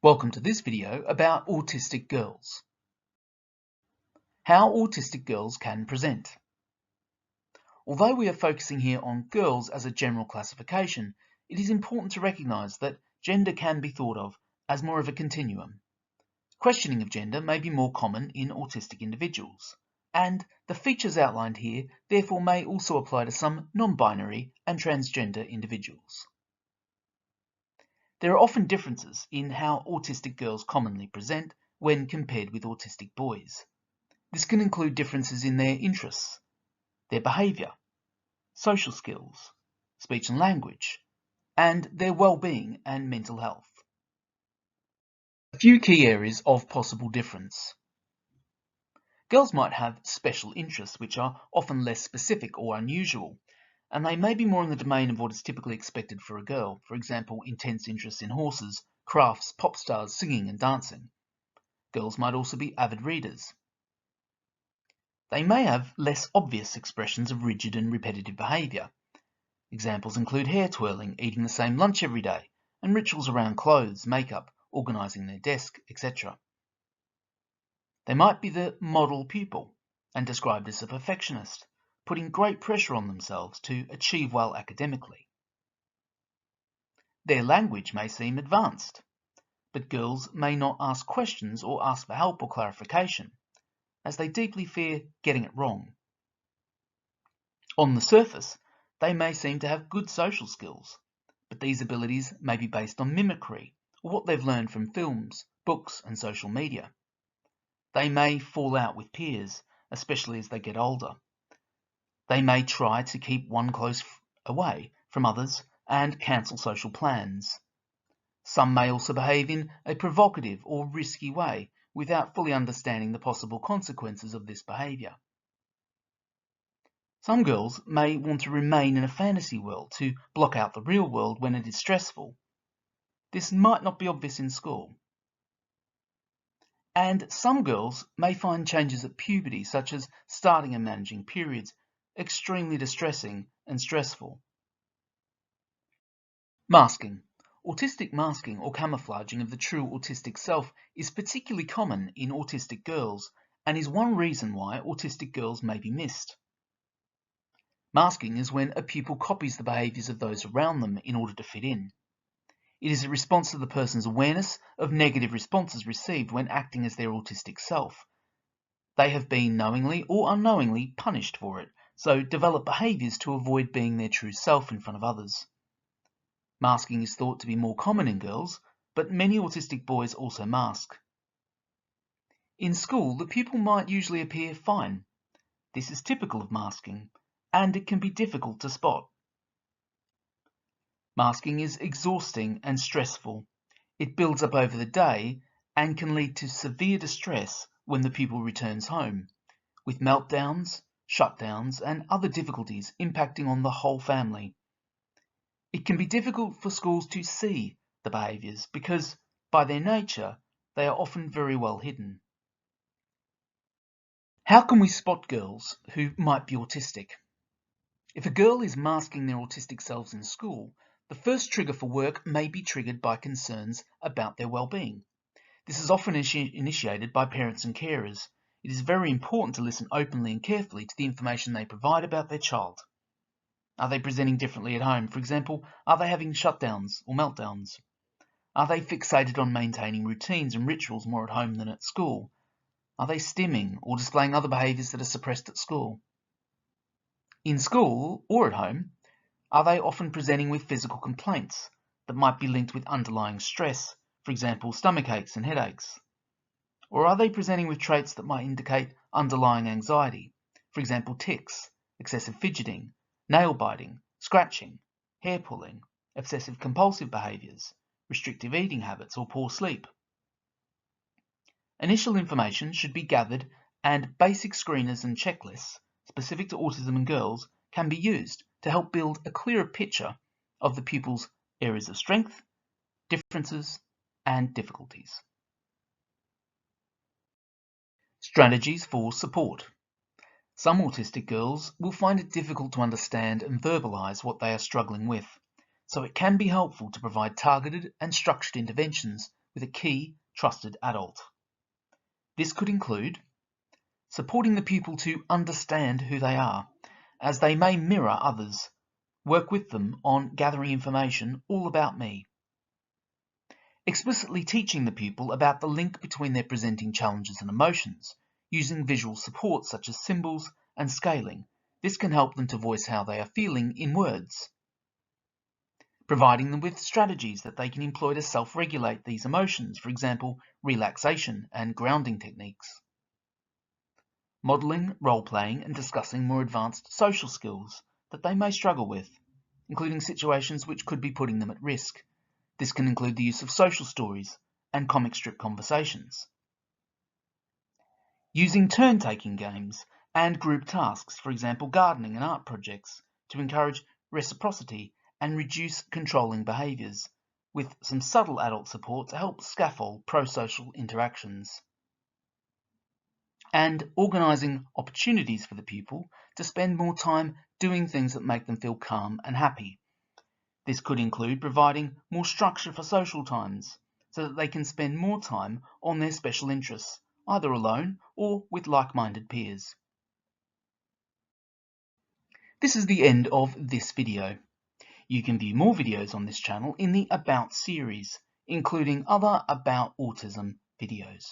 Welcome to this video about autistic girls. How autistic girls can present. Although we are focusing here on girls as a general classification, it is important to recognise that gender can be thought of as more of a continuum. Questioning of gender may be more common in autistic individuals, and the features outlined here therefore may also apply to some non-binary and transgender individuals. There are often differences in how autistic girls commonly present when compared with autistic boys. This can include differences in their interests, their behaviour, social skills, speech and language, and their well-being and mental health. A few key areas of possible difference. Girls might have special interests which are often less specific or unusual, and they may be more in the domain of what is typically expected for a girl, for example, intense interest in horses, crafts, pop stars, singing and dancing. Girls might also be avid readers. They may have less obvious expressions of rigid and repetitive behaviour. Examples include hair twirling, eating the same lunch every day, and rituals around clothes, makeup, organising their desk, etc. They might be the model pupil and described as a perfectionist, putting great pressure on themselves to achieve well academically. Their language may seem advanced, but girls may not ask questions or ask for help or clarification, as they deeply fear getting it wrong. On the surface, they may seem to have good social skills, but these abilities may be based on mimicry or what they've learned from films, books, and social media. They may fall out with peers, especially as they get older. They may try to keep one close away from others and cancel social plans. Some may also behave in a provocative or risky way without fully understanding the possible consequences of this behaviour. Some girls may want to remain in a fantasy world to block out the real world when it is stressful. This might not be obvious in school. And some girls may find changes at puberty, such as starting and managing periods, extremely distressing and stressful. Masking. Autistic masking or camouflaging of the true autistic self is particularly common in autistic girls and is one reason why autistic girls may be missed. Masking is when a pupil copies the behaviours of those around them in order to fit in. It is a response to the person's awareness of negative responses received when acting as their autistic self. They have been knowingly or unknowingly punished for it, so develop behaviours to avoid being their true self in front of others. Masking is thought to be more common in girls, but many autistic boys also mask. In school, the pupil might usually appear fine. This is typical of masking, and it can be difficult to spot. Masking is exhausting and stressful. It builds up over the day and can lead to severe distress when the pupil returns home, with meltdowns, shutdowns, and other difficulties impacting on the whole family. It can be difficult for schools to see the behaviours because, by their nature, they are often very well hidden. How can we spot girls who might be autistic? If a girl is masking their autistic selves in school, the first trigger for work may be triggered by concerns about their well-being. This is often initiated by parents and carers. It is very important to listen openly and carefully to the information they provide about their child. Are they presenting differently at home? For example, are they having shutdowns or meltdowns? Are they fixated on maintaining routines and rituals more at home than at school? Are they stimming or displaying other behaviours that are suppressed at school? In school or at home, are they often presenting with physical complaints that might be linked with underlying stress, for example, stomach aches and headaches? Or are they presenting with traits that might indicate underlying anxiety, for example, tics, excessive fidgeting, nail biting, scratching, hair pulling, obsessive compulsive behaviours, restrictive eating habits, or poor sleep? Initial information should be gathered, and basic screeners and checklists specific to autism in girls can be used to help build a clearer picture of the pupil's areas of strength, differences, and difficulties. Strategies for support. Some autistic girls will find it difficult to understand and verbalise what they are struggling with, so it can be helpful to provide targeted and structured interventions with a key, trusted adult. This could include supporting the pupil to understand who they are, as they may mirror others. Work with them on gathering information all about me. Explicitly teaching the pupil about the link between their presenting challenges and emotions, using visual support such as symbols and scaling. This can help them to voice how they are feeling in words. Providing them with strategies that they can employ to self-regulate these emotions, for example, relaxation and grounding techniques. Modelling, role-playing and discussing more advanced social skills that they may struggle with, including situations which could be putting them at risk. This can include the use of social stories and comic strip conversations. Using turn-taking games and group tasks, for example gardening and art projects, to encourage reciprocity and reduce controlling behaviours, with some subtle adult support to help scaffold pro-social interactions. And organising opportunities for the pupil to spend more time doing things that make them feel calm and happy. This could include providing more structure for social times, so that they can spend more time on their special interests, either alone or with like-minded peers. This is the end of this video. You can view more videos on this channel in the About series, including other About Autism videos.